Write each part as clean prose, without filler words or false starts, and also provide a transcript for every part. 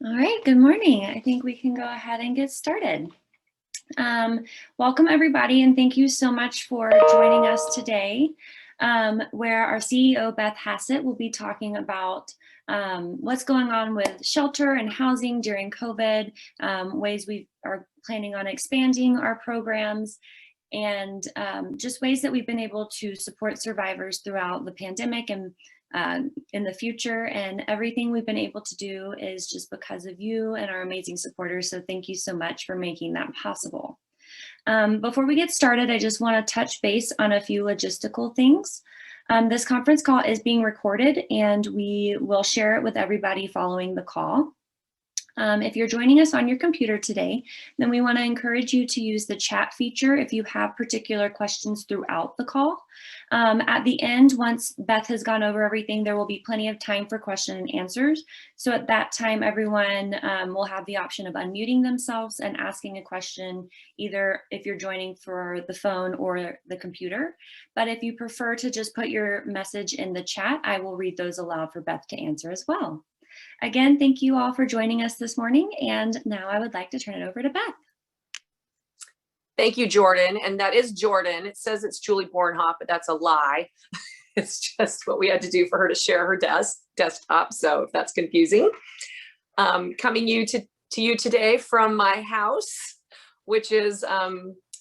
All right, good morning. I think we can go ahead and get started. Welcome, everybody, and thank you so much for joining us today, where our CEO, Beth Hassett, will be talking about what's going on with shelter and housing during COVID, ways we are planning on expanding our programs, and just ways that we've been able to support survivors throughout the pandemic and in the future. And everything we've been able to do is just because of you and our amazing supporters. So thank you so much for making that possible. Before we get started, I just want to touch base on a few logistical things. This conference call is being recorded and we will share it with everybody following the call. If you're joining us on your computer today, then we want to encourage you to use the chat feature if you have particular questions throughout the call. At the end, once Beth has gone over everything, there will be plenty of time for question and answers. So at that time, everyone will have the option of unmuting themselves and asking a question, either if you're joining for the phone or the computer. But if you prefer to just put your message in the chat, I will read those aloud for Beth to answer as well. Again, thank you all for joining us this morning. And now I would like to turn it over to Beth. Thank you, Jordan. And that is Jordan. It says it's Julie Bornhoff, but that's a lie. It's just what we had to do for her to share her desktop. So if that's confusing, coming to you today from my house, which is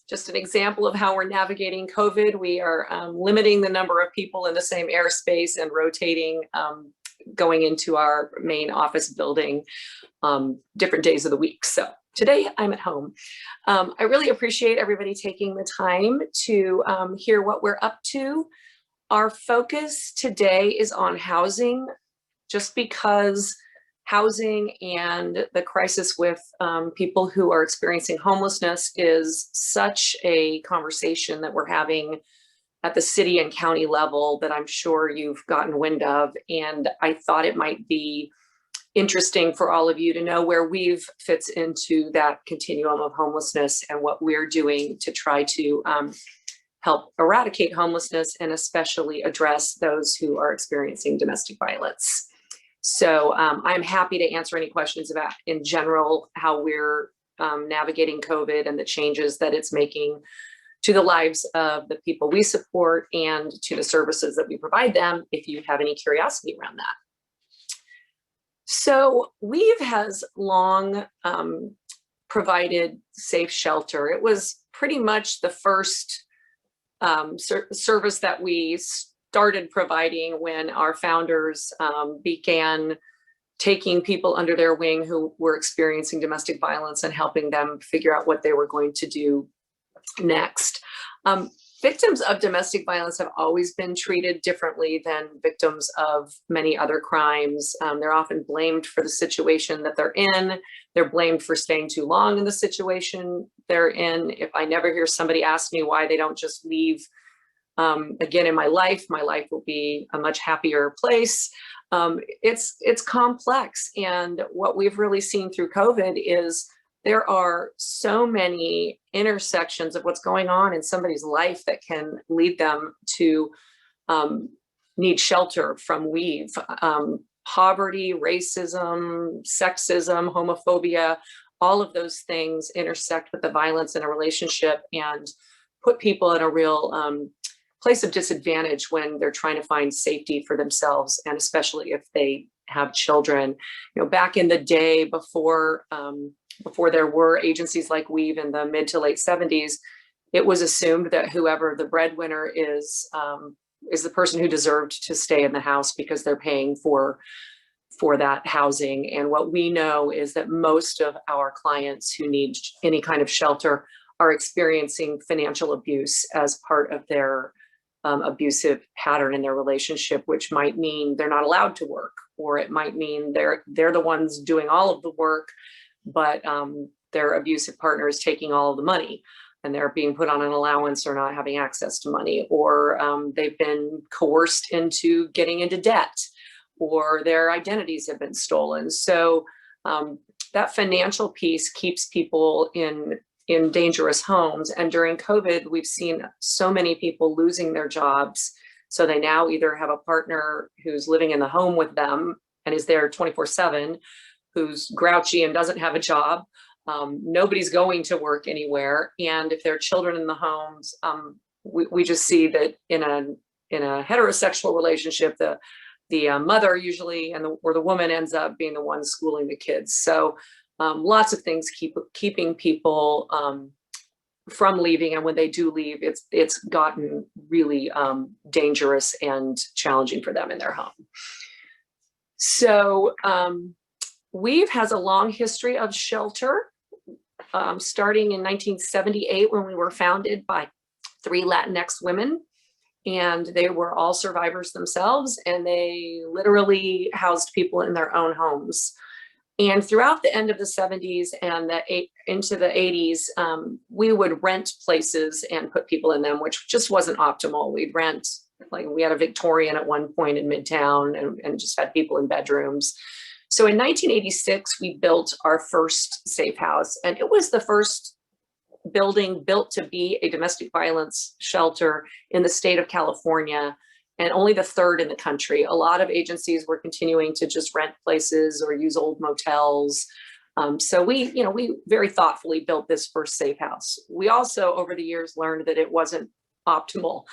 just an example of how we're navigating COVID. We are limiting the number of people in the same airspace and rotating going into our main office building different days of the week. So today I'm at home. I really appreciate everybody taking the time to hear what we're up to. Our focus today is on housing, just because housing and the crisis with people who are experiencing homelessness is such a conversation that we're having at the city and county level that I'm sure you've gotten wind of. And I thought it might be interesting for all of you to know where Weave fits into that continuum of homelessness and what we're doing to try to help eradicate homelessness and especially address those who are experiencing domestic violence. So I'm happy to answer any questions about, in general, how we're navigating COVID and the changes that it's making to the lives of the people we support and to the services that we provide them, if you have any curiosity around that. So Weave has long provided safe shelter. It was pretty much the first service that we started providing when our founders began taking people under their wing who were experiencing domestic violence and helping them figure out what they were going to do next. Victims of domestic violence have always been treated differently than victims of many other crimes. They're often blamed for the situation that they're in. They're blamed for staying too long in the situation they're in. If I never hear somebody ask me why they don't just leave again in my life will be a much happier place. It's complex. And what we've really seen through COVID is there are so many intersections of what's going on in somebody's life that can lead them to need shelter from Weave. Poverty, racism, sexism, homophobia, all of those things intersect with the violence in a relationship and put people in a real place of disadvantage when they're trying to find safety for themselves, and especially if they have children. You know, back in the day before there were agencies like Weave in the mid to late 70s, it was assumed that whoever the breadwinner is the person who deserved to stay in the house because they're paying for that housing. And what we know is that most of our clients who need any kind of shelter are experiencing financial abuse as part of their abusive pattern in their relationship, which might mean they're not allowed to work, or it might mean they're the ones doing all of the work, but their abusive partner is taking all of the money and they're being put on an allowance or not having access to money, or they've been coerced into getting into debt, or their identities have been stolen. So that financial piece keeps people in dangerous homes. And during COVID, we've seen so many people losing their jobs. So they now either have a partner who's living in the home with them and is there 24/7, who's grouchy and doesn't have a job. Nobody's going to work anywhere. And if there are children in the homes, we just see that in a heterosexual relationship, the mother usually or the woman ends up being the one schooling the kids. So lots of things keeping people from leaving, and when they do leave, it's gotten really dangerous and challenging for them in their home. So Weave has a long history of shelter, starting in 1978 when we were founded by 3 Latinx women, and they were all survivors themselves, and they literally housed people in their own homes. And throughout the end of the 70s and into the 80s, we would rent places and put people in them, which just wasn't optimal. We'd rent, like we had a Victorian at one point in Midtown and just had people in bedrooms. So in 1986, we built our first safe house, and it was the first building built to be a domestic violence shelter in the state of California, and only the 3rd in the country. A lot of agencies were continuing to just rent places or use old motels. So we very thoughtfully built this first safe house. We also, over the years, learned that it wasn't optimal.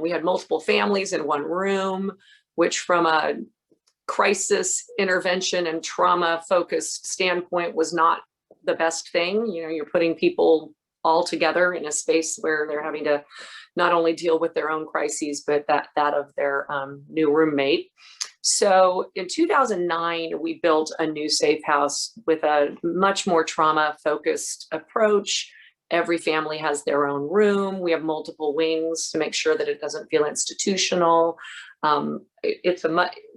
We had multiple families in one room, which from a crisis intervention and trauma focused standpoint was not the best thing. You're putting people all together in a space where they're having to not only deal with their own crises, but that of their new roommate. So in 2009, we built a new safe house with a much more trauma-focused approach. Every family has their own room. We have multiple wings to make sure that it doesn't feel institutional. It's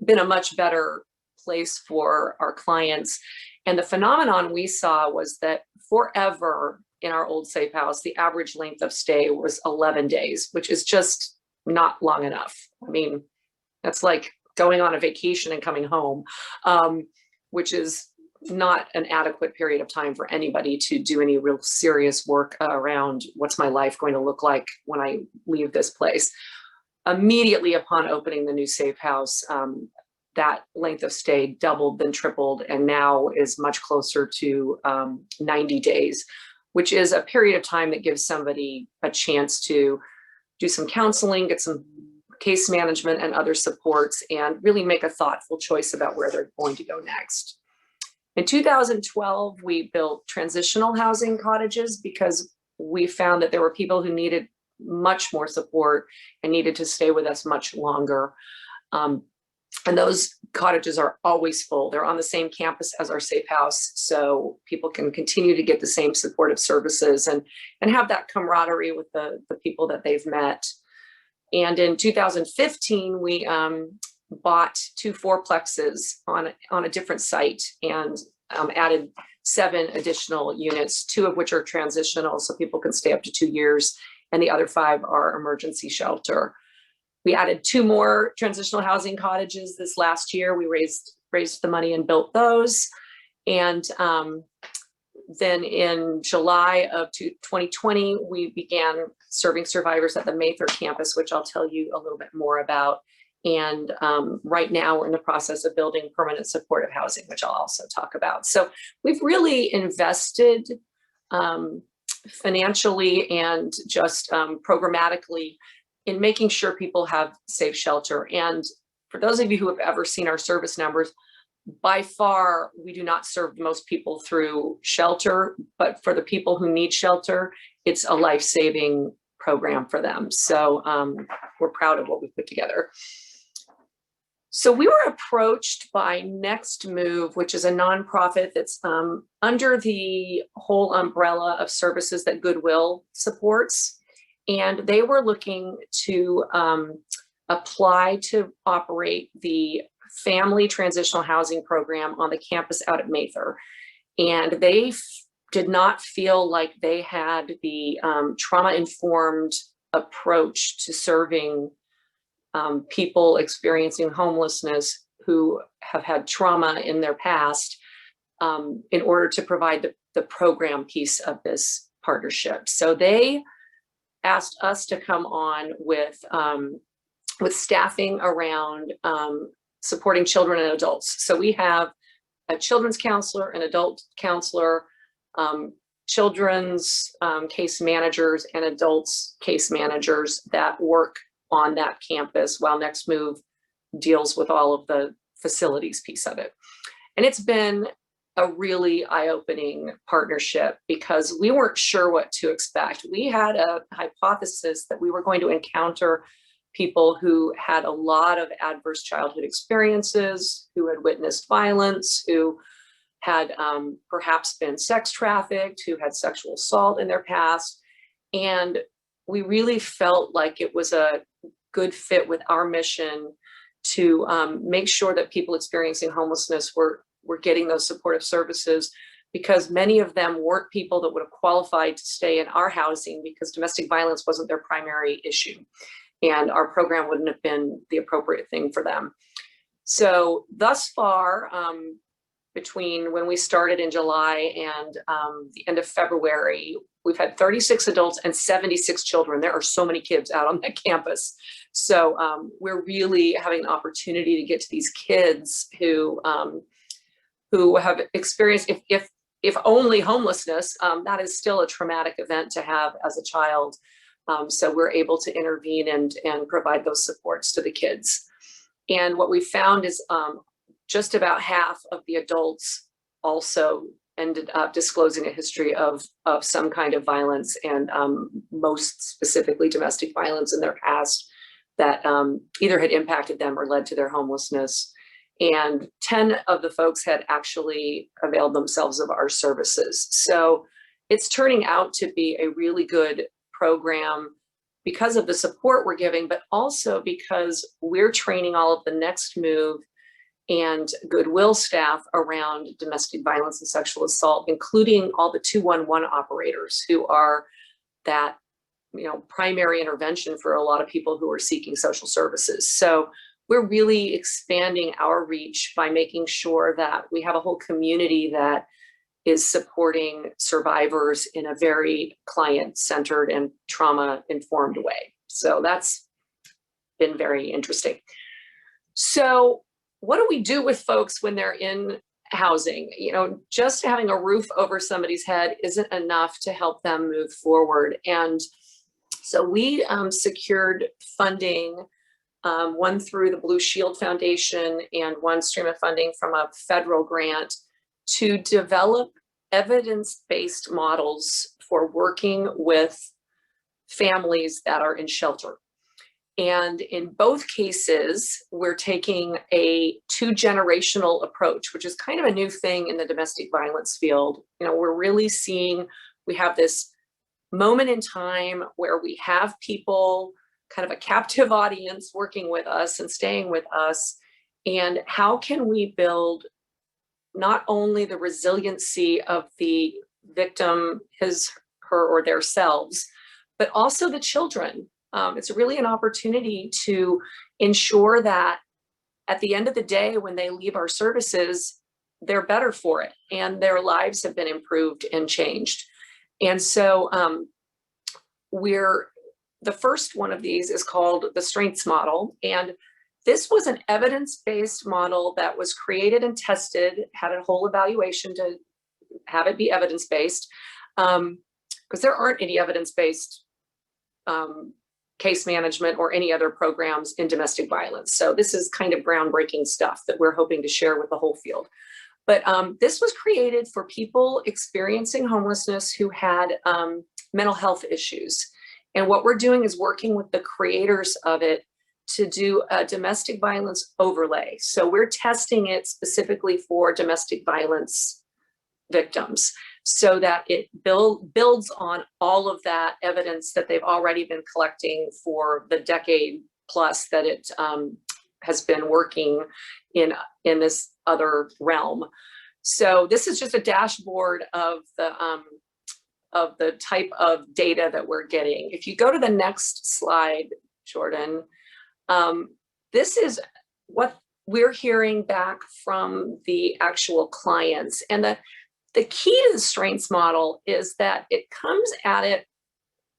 been a much better place for our clients. And the phenomenon we saw was that forever in our old safe house, the average length of stay was 11 days, which is just not long enough. I mean, that's like going on a vacation and coming home, which is not an adequate period of time for anybody to do any real serious work around what's my life going to look like when I leave this place. Immediately upon opening the new safe house, that length of stay doubled, then tripled, and now is much closer to 90 days, which is a period of time that gives somebody a chance to do some counseling, get some case management and other supports, and really make a thoughtful choice about where they're going to go next. In 2012, we built transitional housing cottages because we found that there were people who needed much more support and needed to stay with us much longer. And those cottages are always full. They're on the same campus as our safe house, so people can continue to get the same supportive services and have that camaraderie with the people that they've met. And in 2015, we bought 2 fourplexes on a different site and added 7 additional units, 2 of which are transitional, so people can stay up to 2 years, and the other 5 are emergency shelter. We added 2 more transitional housing cottages this last year. We raised the money and built those. And then in July of 2020, we began serving survivors at the Mather campus, which I'll tell you a little bit more about. And right now we're in the process of building permanent supportive housing, which I'll also talk about. So we've really invested financially and just programmatically in making sure people have safe shelter. And for those of you who have ever seen our service numbers, by far, we do not serve most people through shelter, but for the people who need shelter, it's a life-saving program for them. So we're proud of what we put together. So we were approached by Next Move, which is a nonprofit that's under the whole umbrella of services that Goodwill supports. And they were looking to apply to operate the family transitional housing program on the campus out at Mather. And they did not feel like they had the trauma-informed approach to serving people experiencing homelessness who have had trauma in their past in order to provide the program piece of this partnership. So they asked us to come on with staffing around supporting children and adults. So we have a children's counselor, an adult counselor, children's case managers, and adults case managers that work on that campus, while Next Move deals with all of the facilities piece of it. And it's been a really eye-opening partnership because we weren't sure what to expect. We had a hypothesis that we were going to encounter people who had a lot of adverse childhood experiences, who had witnessed violence, who had perhaps been sex trafficked, who had sexual assault in their past. And we really felt like it was a good fit with our mission to make sure that people experiencing homelessness were getting those supportive services, because many of them weren't people that would have qualified to stay in our housing because domestic violence wasn't their primary issue. And our program wouldn't have been the appropriate thing for them. So thus far, between when we started in July and the end of February, we've had 36 adults and 76 children. There are so many kids out on that campus. So we're really having an opportunity to get to these kids who have experienced, if only homelessness, that is still a traumatic event to have as a child. So we're able to intervene and provide those supports to the kids. And what we found is just about half of the adults also ended up disclosing a history of some kind of violence, and most specifically domestic violence in their past that either had impacted them or led to their homelessness. And 10 of the folks had actually availed themselves of our services. So it's turning out to be a really good program because of the support we're giving, but also because we're training all of the Next Move and Goodwill staff around domestic violence and sexual assault, including all the 211 operators who are that, primary intervention for a lot of people who are seeking social services. So we're really expanding our reach by making sure that we have a whole community that is supporting survivors in a very client-centered and trauma-informed way. So that's been very interesting. So what do we do with folks when they're in housing? Just having a roof over somebody's head isn't enough to help them move forward. And so we secured funding, one through the Blue Shield Foundation and one stream of funding from a federal grant, to develop evidence-based models for working with families that are in shelter. And in both cases, we're taking a 2-generational approach, which is kind of a new thing in the domestic violence field. We're really seeing, we have this moment in time where we have people, kind of a captive audience, working with us and staying with us. And how can we build not only the resiliency of the victim, his, her, or their selves, but also the children. It's really an opportunity to ensure that at the end of the day, when they leave our services, they're better for it and their lives have been improved and changed. And so the first one of these is called the Strengths Model. And this was an evidence-based model that was created and tested, had a whole evaluation to have it be evidence-based, because there aren't any evidence-based case management or any other programs in domestic violence. So this is kind of groundbreaking stuff that we're hoping to share with the whole field. But this was created for people experiencing homelessness who had mental health issues. And what we're doing is working with the creators of it to do a domestic violence overlay. So we're testing it specifically for domestic violence victims so that it builds on all of that evidence that they've already been collecting for the decade plus that it has been working in this other realm. So this is just a dashboard of the type of data that we're getting. If you go to the next slide, Jordan, this is what we're hearing back from the actual clients. And the key to the Strengths Model is that it comes at it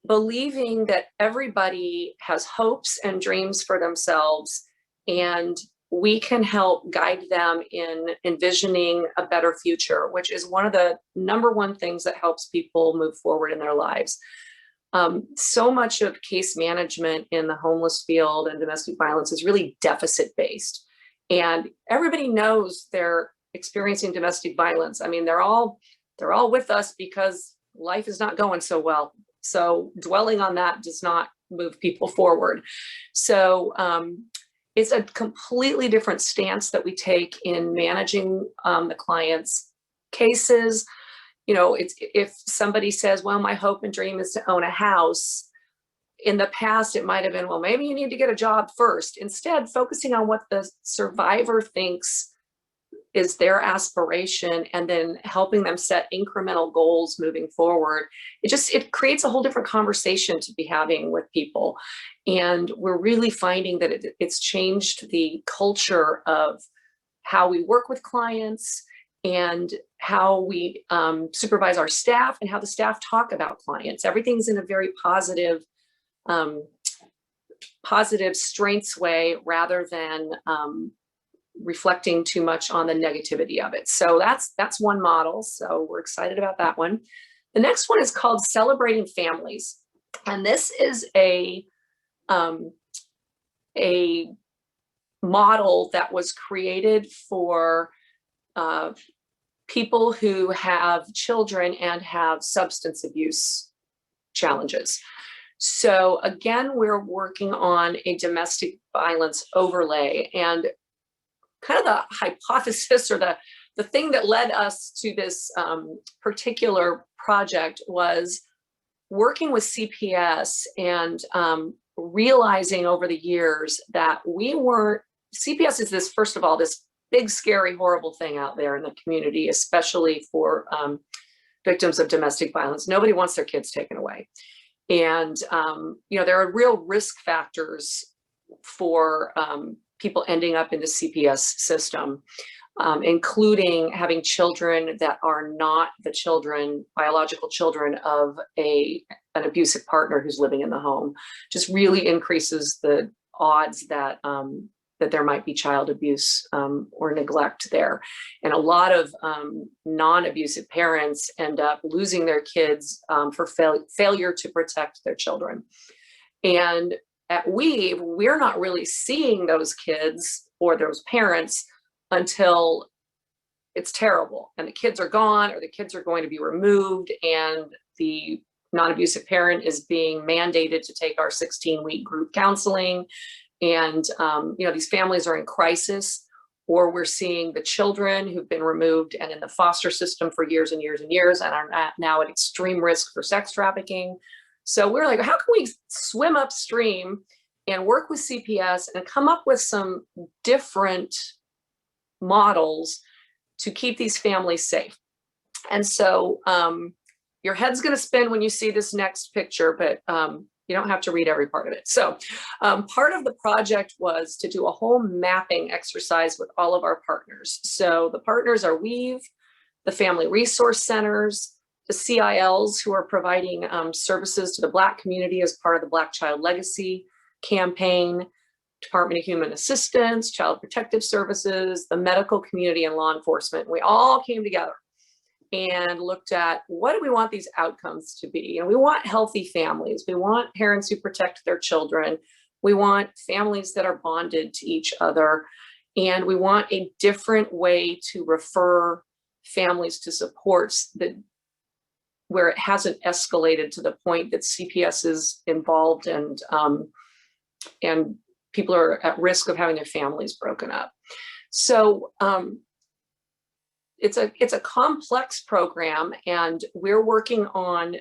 believing that everybody has hopes and dreams for themselves, and we can help guide them in envisioning a better future, which is one of the number one things that helps people move forward in their lives. So much of case management in the homeless field and domestic violence is really deficit based. And everybody knows they're experiencing domestic violence. I mean, they're all with us because life is not going so well. So dwelling on that does not move people forward. So it's a completely different stance that we take in managing the client's cases. You know, it's if somebody says, well, my hope and dream is to own a house. In the past, it might have been, well, maybe you need to get a job first. Instead, focusing on what the survivor thinks is their aspiration and then helping them set incremental goals moving forward. It creates a whole different conversation to be having with people. And we're really finding that it's changed the culture of how we work with clients and how we supervise our staff and how the staff talk about clients. Everything's in a very positive strengths way rather than reflecting too much on the negativity of it. So that's one model. So we're excited about that one. The next one is called Celebrating Families. And this is a model that was created for people who have children and have substance abuse challenges. So again, we're working on a domestic violence overlay, and kind of the hypothesis or the thing that led us to this particular project was working with CPS and realizing over the years that CPS is this, first of all, this big, scary, horrible thing out there in the community, especially for victims of domestic violence. Nobody wants their kids taken away. And, there are real risk factors for people ending up in the CPS system, including having children that are not the biological children of an abusive partner who's living in the home. Just really increases the odds that there might be child abuse or neglect there. And a lot of non-abusive parents end up losing their kids for failure to protect their children. And at Weave, we're not really seeing those kids or those parents until it's terrible and the kids are gone or the kids are going to be removed and the non-abusive parent is being mandated to take our 16-week group counseling. And, these families are in crisis, or we're seeing the children who've been removed and in the foster system for years and years and years and are now at extreme risk for sex trafficking. So we're like, how can we swim upstream and work with CPS and come up with some different models to keep these families safe? And so your head's going to spin when you see this next picture, but you don't have to read every part of it. So part of the project was to do a whole mapping exercise with all of our partners. So the partners are Weave, the Family Resource Centers, the CILs who are providing services to the Black community as part of the Black Child Legacy campaign, Department of Human Assistance, Child Protective Services, the medical community, and law enforcement. We all came together and looked at what do we want these outcomes to be. And we want healthy families. We want parents who protect their children. We want families that are bonded to each other. And we want a different way to refer families to supports where it hasn't escalated to the point that CPS is involved and people are at risk of having their families broken up. So it's a complex program, and we're working on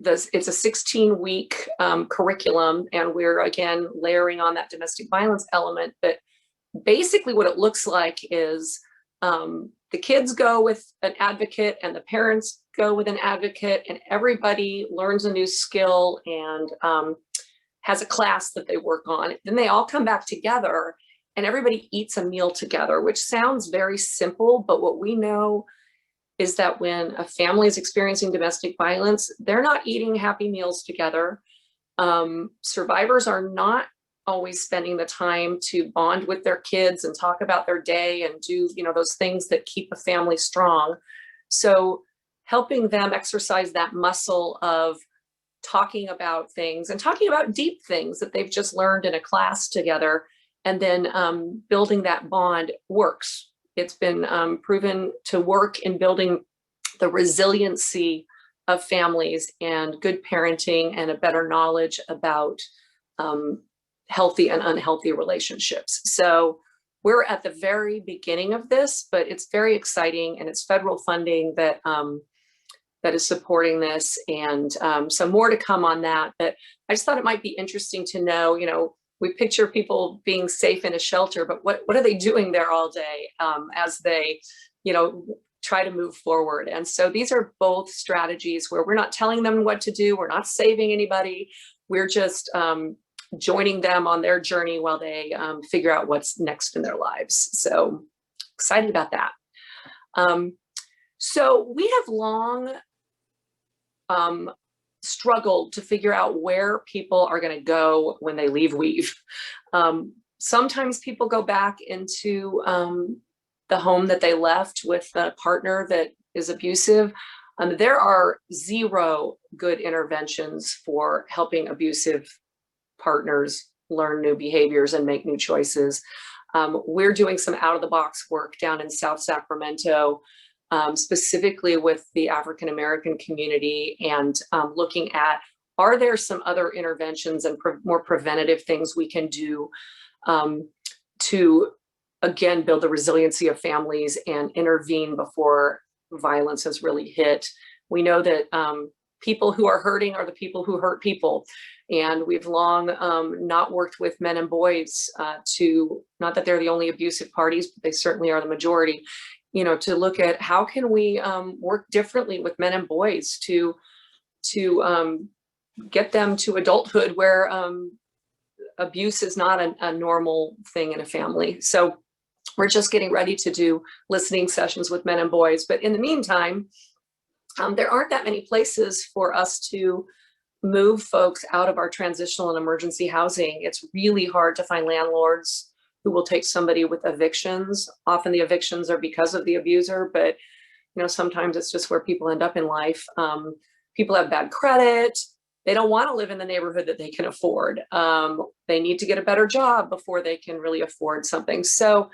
it's a 16-week curriculum, and we're again layering on that domestic violence element. But basically what it looks like is the kids go with an advocate and the parents go with an advocate, and everybody learns a new skill and has a class that they work on. Then they all come back together and everybody eats a meal together, which sounds very simple, but what we know is that when a family is experiencing domestic violence, they're not eating happy meals together. Survivors are not always spending the time to bond with their kids and talk about their day and do, those things that keep a family strong. So helping them exercise that muscle of talking about things and talking about deep things that they've just learned in a class together, and then building that bond works. It's been proven to work in building the resiliency of families and good parenting and a better knowledge about healthy and unhealthy relationships. So we're at the very beginning of this, but it's very exciting, and it's federal funding that that is supporting this, and so more to come on that. But I just thought it might be interesting to know, we picture people being safe in a shelter, but what are they doing there all day as they, try to move forward? And so these are both strategies where we're not telling them what to do. We're not saving anybody. We're just joining them on their journey while they figure out what's next in their lives. So excited about that. So we have long struggled to figure out where people are going to go when they leave Weave. Sometimes people go back into the home that they left with a partner that is abusive. There are zero good interventions for helping abusive partners learn new behaviors and make new choices. We're doing some out-of-the-box work down in South Sacramento, specifically with the African American community, and looking at, are there some other interventions and more preventative things we can do to, again, build the resiliency of families and intervene before violence has really hit. We know that people who are hurting are the people who hurt people. And we've long not worked with men and boys to, not that they're the only abusive parties, but they certainly are the majority, to look at how can we work differently with men and boys to get them to adulthood where abuse is not a normal thing in a family. So we're just getting ready to do listening sessions with men and boys. But in the meantime, there aren't that many places for us to move folks out of our transitional and emergency housing. It's really hard to find landlords who will take somebody with evictions. Often the evictions are because of the abuser, but sometimes it's just where people end up in life. People have bad credit. They don't want to live in the neighborhood that they can afford. They need to get a better job before they can really afford something. So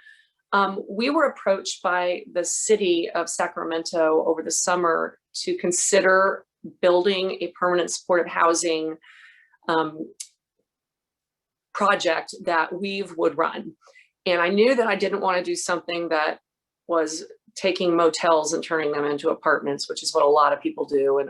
we were approached by the city of Sacramento over the summer to consider building a permanent supportive housing project that Weave would run. And I knew that I didn't want to do something that was taking motels and turning them into apartments, which is what a lot of people do. And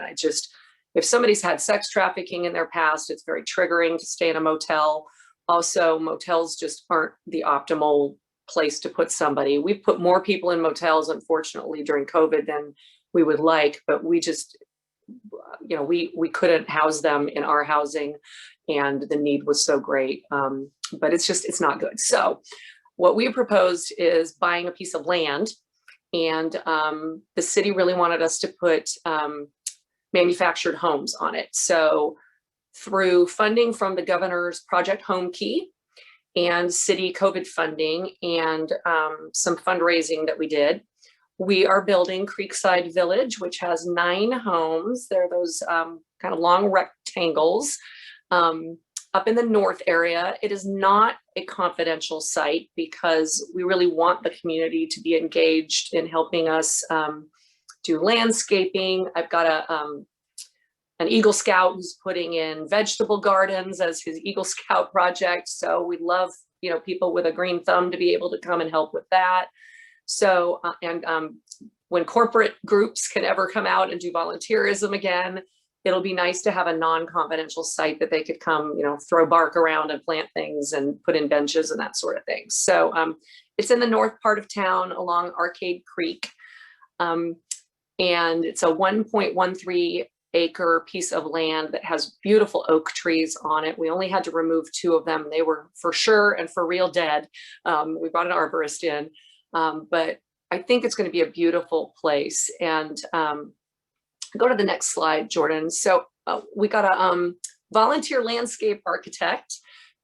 if somebody's had sex trafficking in their past, it's very triggering to stay in a motel. Also, motels just aren't the optimal place to put somebody. We've put more people in motels, unfortunately, during COVID than we would like, but we just, we couldn't house them in our housing, and the need was so great. But it's not good. So what we proposed is buying a piece of land, and the city really wanted us to put manufactured homes on it. So through funding from the governor's Project Home Key and city COVID funding and some fundraising that we did, we are building Creekside Village, which has 9 homes. They're those kind of long rectangles up in the north area. It is not a confidential site because we really want the community to be engaged in helping us do landscaping. I've got an Eagle Scout who's putting in vegetable gardens as his Eagle Scout project. So we'd love, people with a green thumb to be able to come and help with that. So, when corporate groups can ever come out and do volunteerism again, it'll be nice to have a non-confidential site that they could come, throw bark around and plant things and put in benches and that sort of thing. So it's in the north part of town along Arcade Creek. And it's a 1.13 acre piece of land that has beautiful oak trees on it. We only had to remove 2 of them. They were for sure and for real dead. We brought an arborist in, but I think it's going to be a beautiful place. And go to the next slide, Jordan. So we got a volunteer landscape architect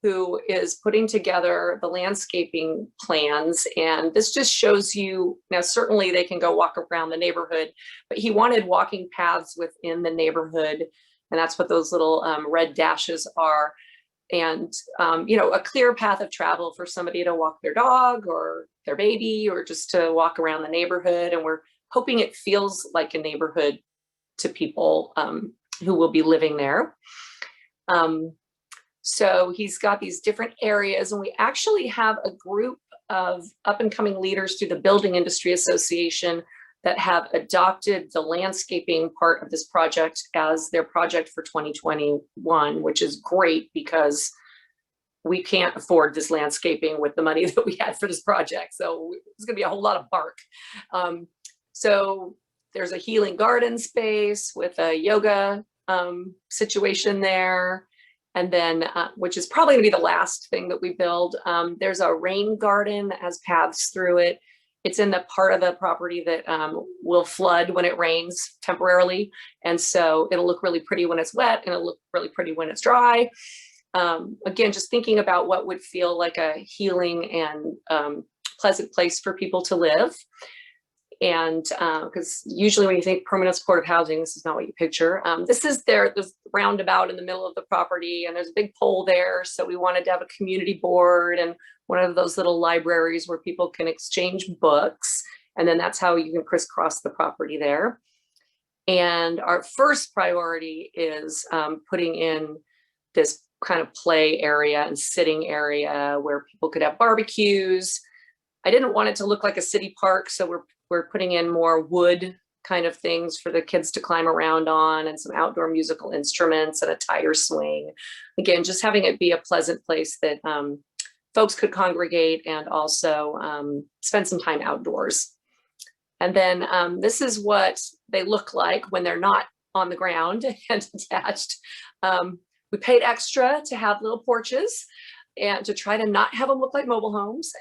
who is putting together the landscaping plans. And this just shows you, now certainly they can go walk around the neighborhood, but he wanted walking paths within the neighborhood. And that's what those little red dashes are. And, you know, a clear path of travel for somebody to walk their dog or their baby, or just to walk around the neighborhood. And we're hoping it feels like a neighborhood to people who will be living there. So he's got these different areas, and we actually have a group of up and coming leaders through the Building Industry Association that have adopted the landscaping part of this project as their project for 2021, which is great because we can't afford this landscaping with the money that we had for this project. So it's gonna be a whole lot of bark. So there's a healing garden space with a yoga situation there. And then, which is probably gonna be the last thing that we build. There's a rain garden that has paths through it. It's in the part of the property that will flood when it rains temporarily. And so it'll look really pretty when it's wet, and it'll look really pretty when it's dry. Again, just thinking about what would feel like a healing and pleasant place for people to live. And because usually when you think permanent supportive housing, this is not what you picture. This is this roundabout in the middle of the property, and there's a big pole there. So we wanted to have a community board and one of those little libraries where people can exchange books. And then that's how you can crisscross the property there. And our first priority is putting in this kind of play area and sitting area where people could have barbecues. I didn't want it to look like a city park, so we're putting in more wood kind of things for the kids to climb around on, and some outdoor musical instruments and a tire swing. Again, just having it be a pleasant place that folks could congregate and also spend some time outdoors. And then this is what they look like when they're not on the ground and attached. We paid extra to have little porches and to try to not have them look like mobile homes.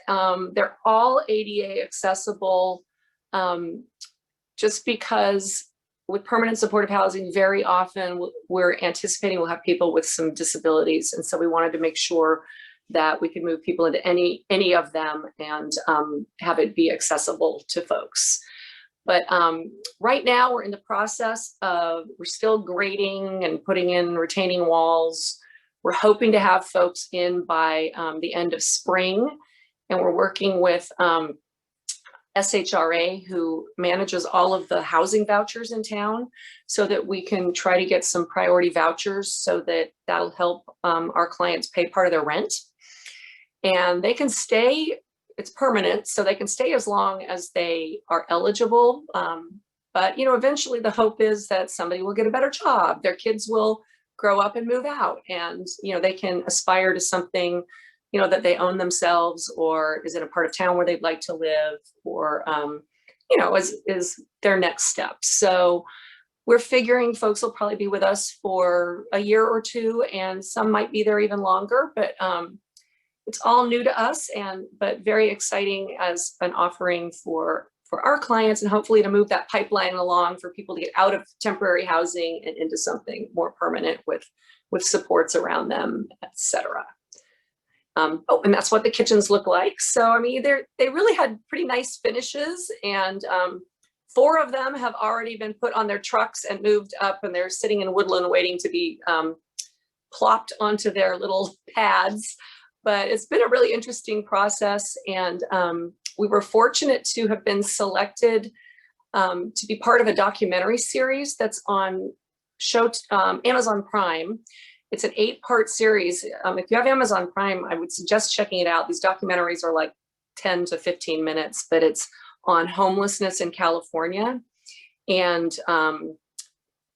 They're all ADA accessible, just because with permanent supportive housing, very often we're anticipating we'll have people with some disabilities. And so we wanted to make sure that we could move people into any of them and have it be accessible to folks. But right now we're in the process of, we're still grading and putting in retaining walls. We're hoping to have folks in by the end of spring. And we're working with SHRA, who manages all of the housing vouchers in town, so that we can try to get some priority vouchers so that that'll help our clients pay part of their rent. And they can stay, it's permanent, so they can stay as long as they are eligible. But, you know, eventually the hope is that somebody will get a better job. Their kids will grow up and move out, and, you know, they can aspire to something, you know, that they own themselves, or is in a part of town where they'd like to live, or, you know, is their next step. So we're figuring folks will probably be with us for a year or two, and some might be there even longer, but it's all new to us, but very exciting as an offering for our clients, and hopefully to move that pipeline along for people to get out of temporary housing and into something more permanent with supports around them, etc. Oh, and that's what the kitchens look like. So, I mean, they really had pretty nice finishes, and 4 of them have already been put on their trucks and moved up, and they're sitting in Woodland waiting to be plopped onto their little pads. But it's been a really interesting process, and we were fortunate to have been selected to be part of a documentary series that's on Amazon Prime. It's an 8-part series. If you have Amazon Prime, I would suggest checking it out. These documentaries are like 10 to 15 minutes, but it's on homelessness in California. And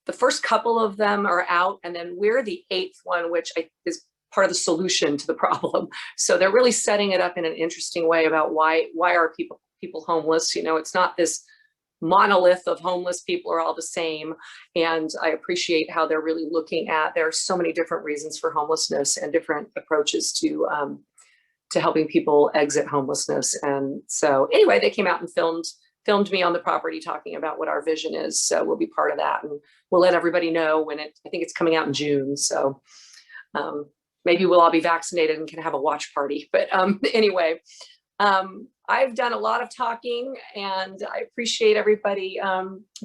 the first couple of them are out, and then we're the 8th one, which is part of the solution to the problem. So they're really setting it up in an interesting way about why are people homeless. You know, it's not this monolith of homeless people are all the same. And I appreciate how they're really looking at, there are so many different reasons for homelessness and different approaches to helping people exit homelessness. And so anyway, they came out and filmed me on the property talking about what our vision is. So we'll be part of that, and we'll let everybody know when I think it's coming out in June. So maybe we'll all be vaccinated and can have a watch party. But anyway, I've done a lot of talking, and I appreciate everybody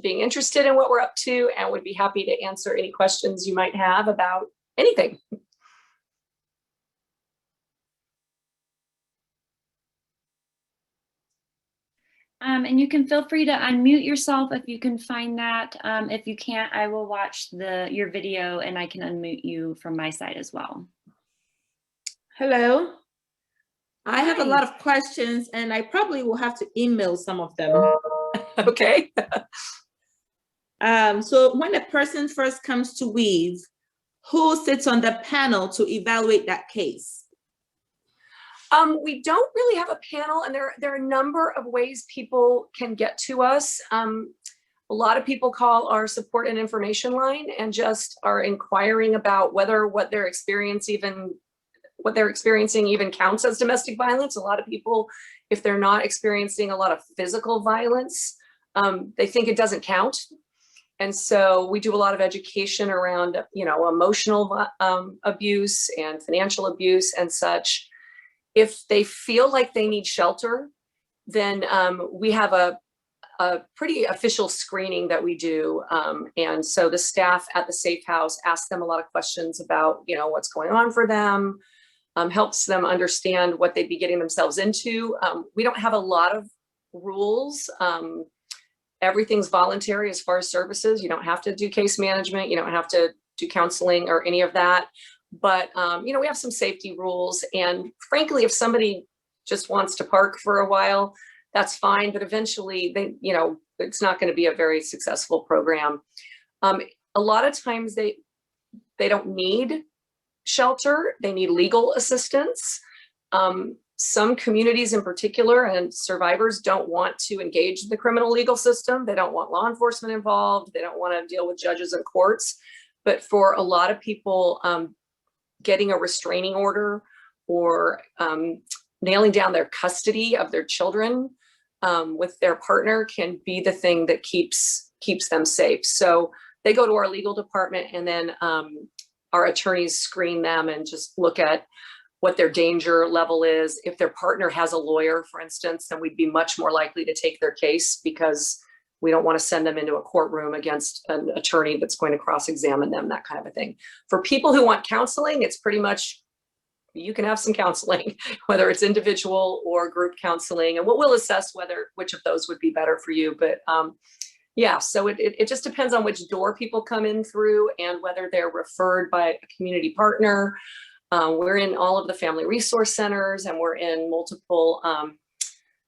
being interested in what we're up to, and would be happy to answer any questions you might have about anything. And you can feel free to unmute yourself if you can find that. If you can't, I will watch your video and I can unmute you from my side as well. Hello. I have a Hi. lot of questions and I probably will have to email some of them. Okay. So when a person first comes to Weave, who sits on the panel to evaluate that case? We don't really have a panel, and there are a number of ways people can get to us. A lot of people call our support and information line and just are inquiring about whether what they're experiencing even counts as domestic violence. A lot of people, if they're not experiencing a lot of physical violence, they think it doesn't count. And so we do a lot of education around, emotional abuse and financial abuse and such. If they feel like they need shelter, then we have a pretty official screening that we do. And so the staff at the Safe House asks them a lot of questions about, what's going on for them, helps them understand what they'd be getting themselves into. We don't have a lot of rules. Everything's voluntary as far as services. You don't have to do case management. You don't have to do counseling or any of that. But, we have some safety rules. And frankly, if somebody just wants to park for a while, that's fine. But eventually, it's not going to be a very successful program. A lot of times they don't need shelter. They need legal assistance. Some communities in particular and survivors don't want to engage the criminal legal system. They don't want law enforcement involved. They don't want to deal with judges and courts. But for a lot of people, getting a restraining order or nailing down their custody of their children with their partner can be the thing that keeps them safe. So they go to our legal department, and then our attorneys screen them and just look at what their danger level is. If their partner has a lawyer, for instance, then we'd be much more likely to take their case, because we don't want to send them into a courtroom against an attorney that's going to cross-examine them, that kind of a thing. For people who want counseling, it's pretty much, you can have some counseling, whether it's individual or group counseling, and we'll assess which of those would be better for you. But yeah, so it just depends on which door people come in through and whether they're referred by a community partner. We're in all of the family resource centers, and we're in multiple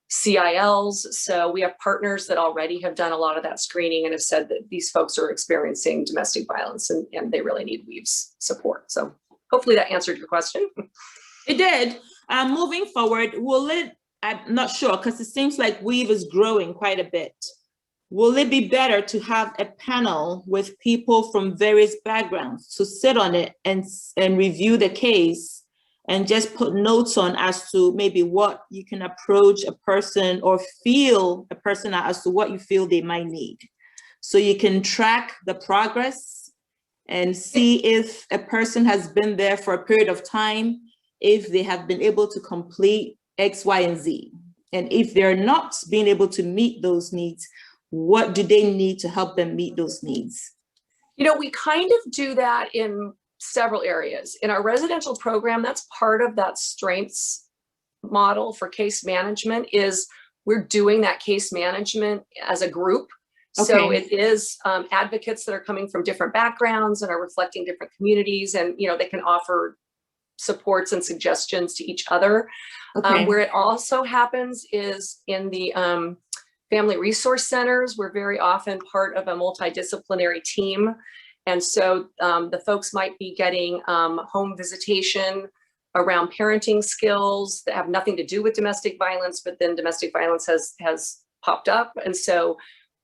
CILs. So we have partners that already have done a lot of that screening and have said that these folks are experiencing domestic violence and they really need Weave's support. So hopefully that answered your question. It did. Moving forward, I'm not sure, because it seems like Weave is growing quite a bit. Will it be better to have a panel with people from various backgrounds to sit on it and review the case and just put notes on as to maybe what you can approach a person or feel a person as to what you feel they might need? So you can track the progress and see if a person has been there for a period of time, if they have been able to complete X, Y, and Z. And if they're not being able to meet those needs, what do they need to help them meet those needs? We kind of do that in several areas. In our residential program, that's part of that strengths model for case management, is we're doing that case management as a group. Okay. So it is advocates that are coming from different backgrounds and are reflecting different communities, and they can offer supports and suggestions to each other. Okay. Where it also happens is in the family resource centers. We're very often part of a multidisciplinary team. And so the folks might be getting home visitation around parenting skills that have nothing to do with domestic violence, but then domestic violence has popped up. And so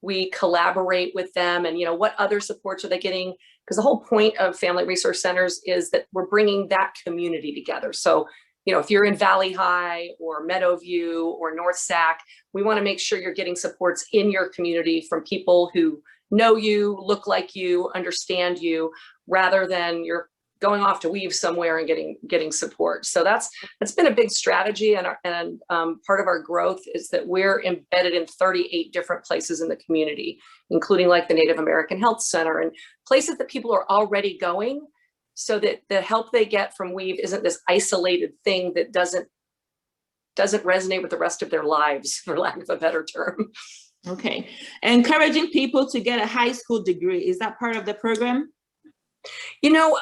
we collaborate with them, and what other supports are they getting? Because the whole point of family resource centers is that we're bringing that community together. So if you're in Valley High or Meadowview or North Sac, we want to make sure you're getting supports in your community from people who know you, look like you, understand you, rather than you're going off to weave somewhere and getting support. So that's been a big strategy, and part of our growth is that we're embedded in 38 different places in the community, including like the Native American Health Center and places that people are already going, so that the help they get from Weave isn't this isolated thing that doesn't resonate with the rest of their lives, for lack of a better term. Okay. Encouraging people to get a high school degree, is that part of the program? You know,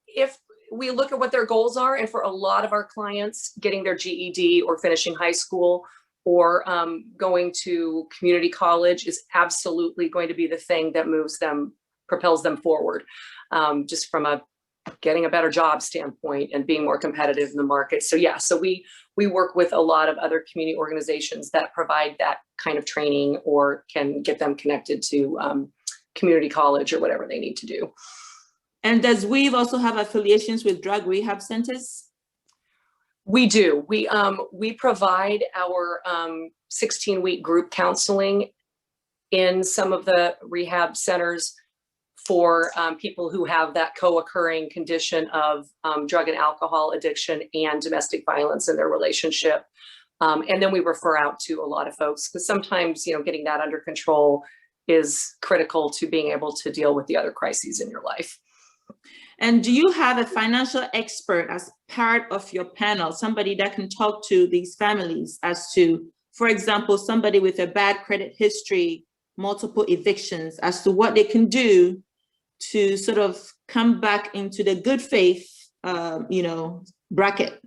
if we look at what their goals are, and for a lot of our clients, getting their GED or finishing high school or going to community college is absolutely going to be the thing that moves them, propels them forward, just from a getting a better job standpoint and being more competitive in the market. So yeah, so we work with a lot of other community organizations that provide that kind of training or can get them connected to community college or whatever they need to do. And does Weave also have affiliations with drug rehab centers? We do. We provide our 16-week group counseling in some of the rehab centers for people who have that co-occurring condition of drug and alcohol addiction and domestic violence in their relationship. And then we refer out to a lot of folks, because sometimes, you know, getting that under control is critical to being able to deal with the other crises in your life. And do you have a financial expert as part of your panel, somebody that can talk to these families as to, for example, somebody with a bad credit history, multiple evictions, as to what they can do to sort of come back into the good faith, bracket?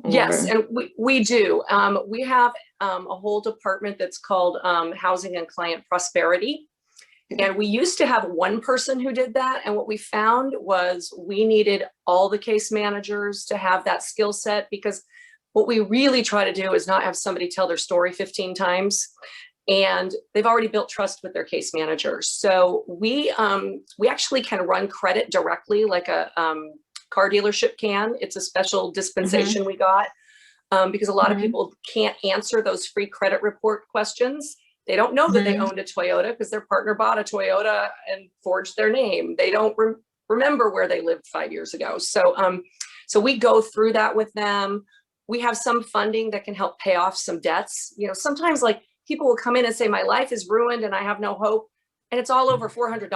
Yes, and we do. We have a whole department that's called Housing and Client Prosperity. And we used to have one person who did that. And what we found was we needed all the case managers to have that skill set, because what we really try to do is not have somebody tell their story 15 times. And they've already built trust with their case manager. So we actually can run credit directly like a car dealership can. It's a special dispensation we got because a lot of people can't answer those free credit report questions. They don't know that they owned a Toyota because their partner bought a Toyota and forged their name. They don't remember where they lived 5 years ago. So, so we go through that with them. We have some funding that can help pay off some debts. You know, sometimes like people will come in and say, my life is ruined and I have no hope. And it's all over $400,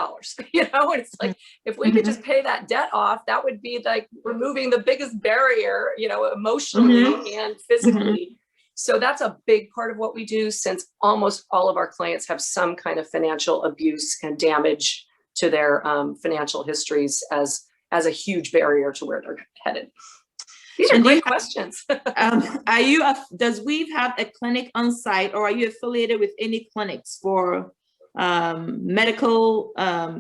you know, and it's like, if we could just pay that debt off, that would be like removing the biggest barrier, you know, emotionally and physically. So that's a big part of what we do, since almost all of our clients have some kind of financial abuse and damage to their financial histories as a huge barrier to where they're headed. These are great questions. Does Weave have a clinic on site, or are you affiliated with any clinics for medical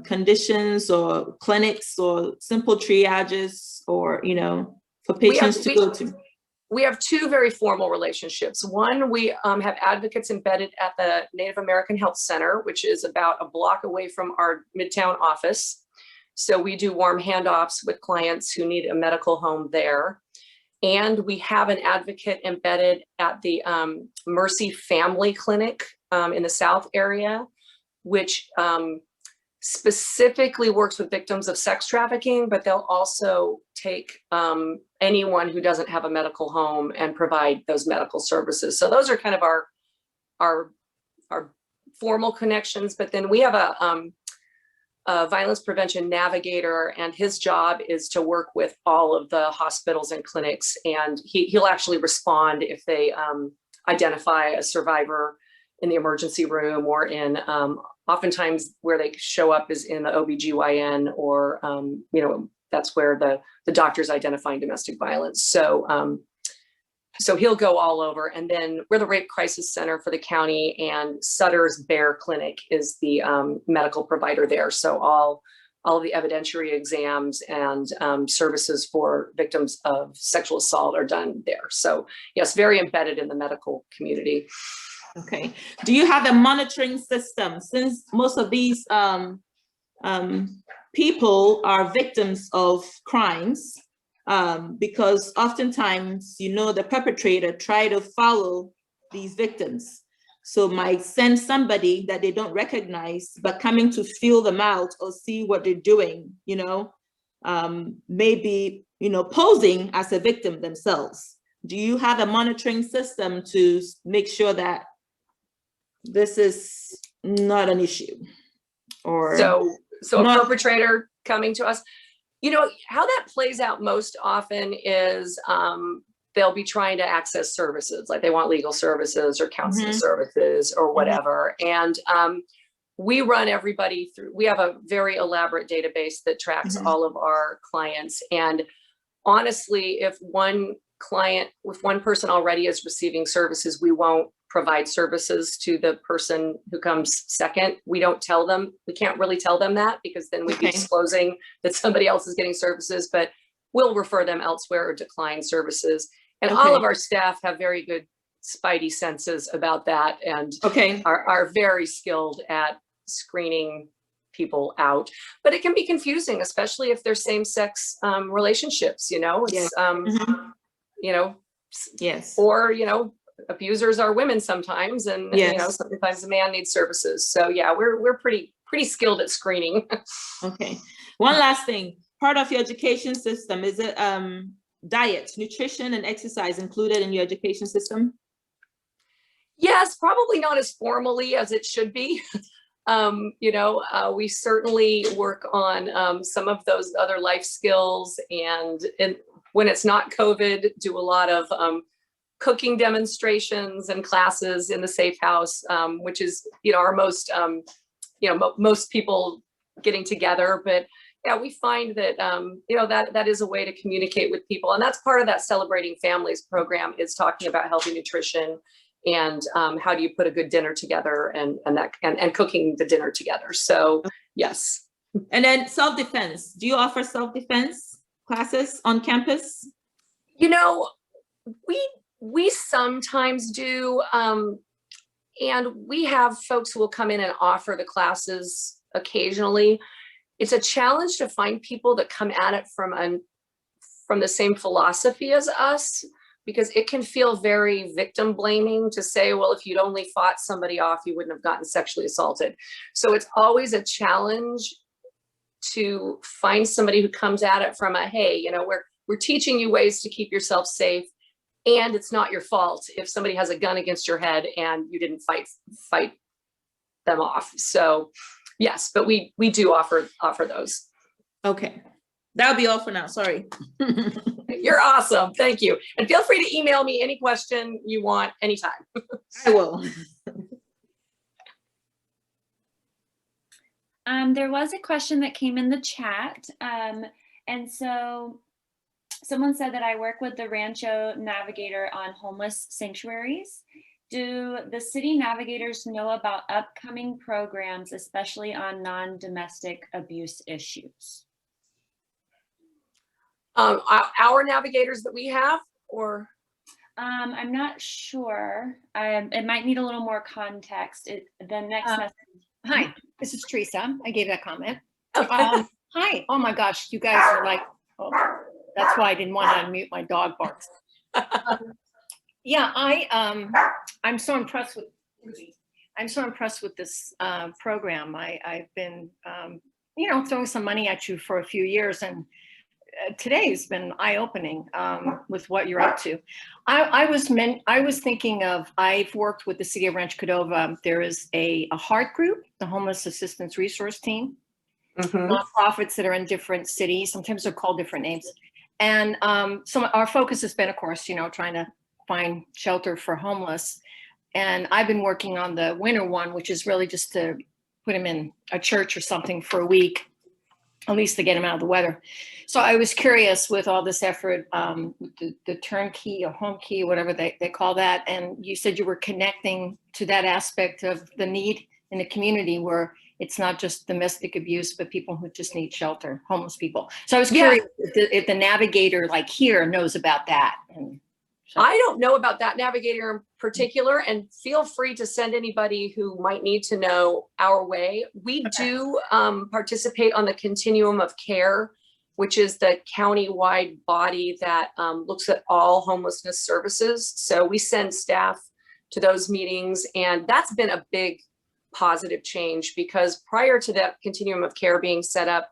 conditions or clinics or simple triages, or, you know, for patients to go to? We have two very formal relationships. One, we have advocates embedded at the Native American Health Center, which is about a block away from our Midtown office. So we do warm handoffs with clients who need a medical home there. And we have an advocate embedded at the Mercy Family Clinic in the South area, which specifically works with victims of sex trafficking, but they'll also take anyone who doesn't have a medical home and provide those medical services. So those are kind of our formal connections. But then we have a violence prevention navigator, and his job is to work with all of the hospitals and clinics, and he'll actually respond if they identify a survivor in the emergency room, or in oftentimes where they show up is in the OBGYN, or you know, that's where the doctor's identifying domestic violence. So so he'll go all over. And then we're the Rape Crisis Center for the county, and Sutter's Bear Clinic is the medical provider there. So all of the evidentiary exams and services for victims of sexual assault are done there. So yes, very embedded in the medical community. Okay. Do you have a monitoring system, since most of these people are victims of crimes? Because oftentimes, you know, the perpetrator try to follow these victims. So might send somebody that they don't recognize, but coming to feel them out or see what they're doing, you know? maybe, posing as a victim themselves. Do you have a monitoring system to make sure that this is not an issue? Or So a not- perpetrator coming to us, how that plays out most often is they'll be trying to access services, like they want legal services or counseling services or whatever. And we run everybody through, we have a very elaborate database that tracks all of our clients. And honestly, if one person already is receiving services, we won't provide services to the person who comes second. We don't tell them, we can't really tell them that, because then we'd be disclosing that somebody else is getting services, but we'll refer them elsewhere or decline services. And all of our staff have very good spidey senses about that, and are very skilled at screening people out. But it can be confusing, especially if they're same-sex relationships, it's, or, abusers are women sometimes, and sometimes the man needs services. So yeah, we're pretty skilled at screening. Okay. One last thing, part of your education system, is it diet, nutrition, and exercise included in your education system? Yes, probably not as formally as it should be. We certainly work on some of those other life skills, and when it's not COVID, do a lot of cooking demonstrations and classes in the Safe House, which is, our most, most people getting together. But yeah, we find that, that is a way to communicate with people. And that's part of that Celebrating Families program, is talking about healthy nutrition and how do you put a good dinner together, and cooking the dinner together. So yes. And then self-defense. Do you offer self-defense classes on campus? We sometimes do, and we have folks who will come in and offer the classes occasionally. It's a challenge to find people that come at it from the same philosophy as us, because it can feel very victim blaming to say, well, if you'd only fought somebody off, you wouldn't have gotten sexually assaulted. So it's always a challenge to find somebody who comes at it from a, hey, we're teaching you ways to keep yourself safe, and it's not your fault if somebody has a gun against your head and you didn't fight them off. So yes, but we do offer those. Okay, that'll be all for now. Sorry. You're awesome. Thank you. And feel free to email me any question you want anytime. I will. There was a question that came in the chat. And so someone said that I work with the Rancho Navigator on homeless sanctuaries. Do the city navigators know about upcoming programs, especially on non-domestic abuse issues? Our navigators that we have, or? I'm not sure. It might need a little more context. The next message. Hi, this is Teresa. I gave that comment. Hi. Oh my gosh, you guys are like, oh, that's why I didn't want to unmute. My dog barks. Yeah, I'm so impressed with. I'm so impressed with this program. I've been, throwing some money at you for a few years, and today has been eye-opening with what you're up to. I was thinking of, I've worked with the city of Rancho Cordova. There is a HART group, the Homeless Assistance Resource Team, nonprofits that are in different cities. Sometimes they're called different names. And so our focus has been, of course, trying to find shelter for homeless. And I've been working on the winter one, which is really just to put them in a church or something for a week, at least to get them out of the weather. So I was curious, with all this effort, the turnkey or home key, whatever they call that. And you said you were connecting to that aspect of the need in the community, where it's not just domestic abuse, but people who just need shelter, homeless people. So I was curious if the navigator like here knows about that. And so. I don't know about that navigator in particular, and feel free to send anybody who might need to know our way. We do participate on the Continuum of Care, which is the county-wide body that looks at all homelessness services. So we send staff to those meetings, and that's been a big positive change, because prior to that Continuum of Care being set up,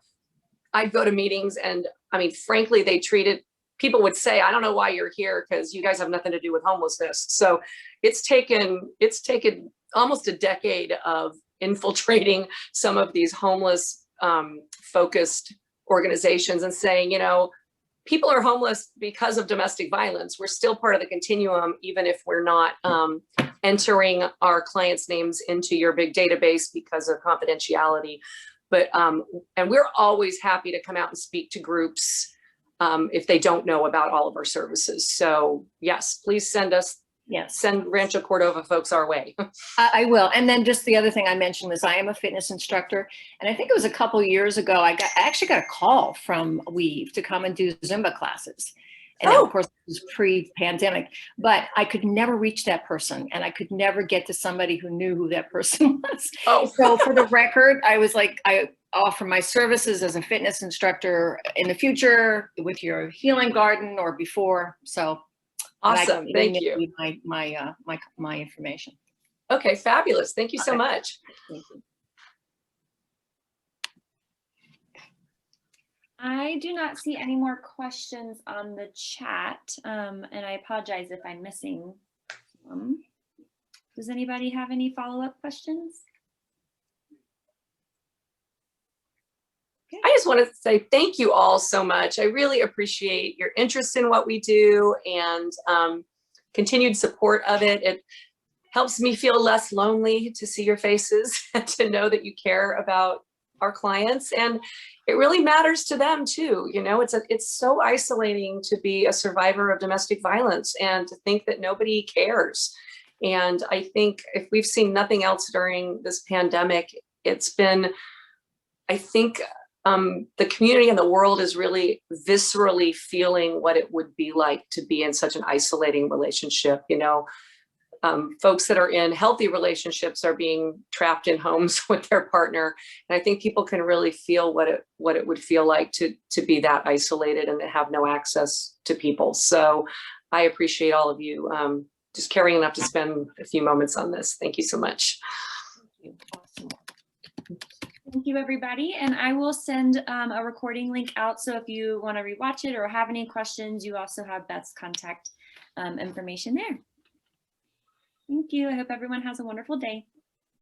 I'd go to meetings and I mean, frankly, people would say, I don't know why you're here because you guys have nothing to do with homelessness. So it's taken almost a decade of infiltrating some of these homeless focused organizations and saying, you know, people are homeless because of domestic violence. We're still part of the continuum, even if we're not entering our clients' names into your big database because of confidentiality. But, and we're always happy to come out and speak to groups if they don't know about all of our services. So yes, please send Rancho Cordova folks our way. I will. And then just the other thing I mentioned was I am a fitness instructor. And I think it was a couple years ago, I actually got a call from Weave to come and do Zumba classes. And of course, it was pre-pandemic, but I could never reach that person. And I could never get to somebody who knew who that person was. So for the record, I was like, I offer my services as a fitness instructor in the future with your healing garden or before. So awesome. Thank you. My information. Okay, fabulous. Thank you so much. Thank you. I do not see any more questions on the chat, and I apologize if I'm missing some. Does anybody have any follow-up questions? Okay. I just want to say thank you all so much. I really appreciate your interest in what we do and continued support of it. It helps me feel less lonely to see your faces and to know that you care about our clients, and it really matters to them too. You know, it's so isolating to be a survivor of domestic violence and to think that nobody cares. And I think if we've seen nothing else during this pandemic, it's been, I think the community and the world is really viscerally feeling what it would be like to be in such an isolating relationship. You know, folks that are in healthy relationships are being trapped in homes with their partner. And I think people can really feel what it would feel like to be that isolated and to have no access to people. So I appreciate all of you just caring enough to spend a few moments on this. Thank you so much. Awesome. Thank you, everybody. And I will send a recording link out. So if you want to rewatch it or have any questions, you also have Beth's contact information there. Thank you. I hope everyone has a wonderful day.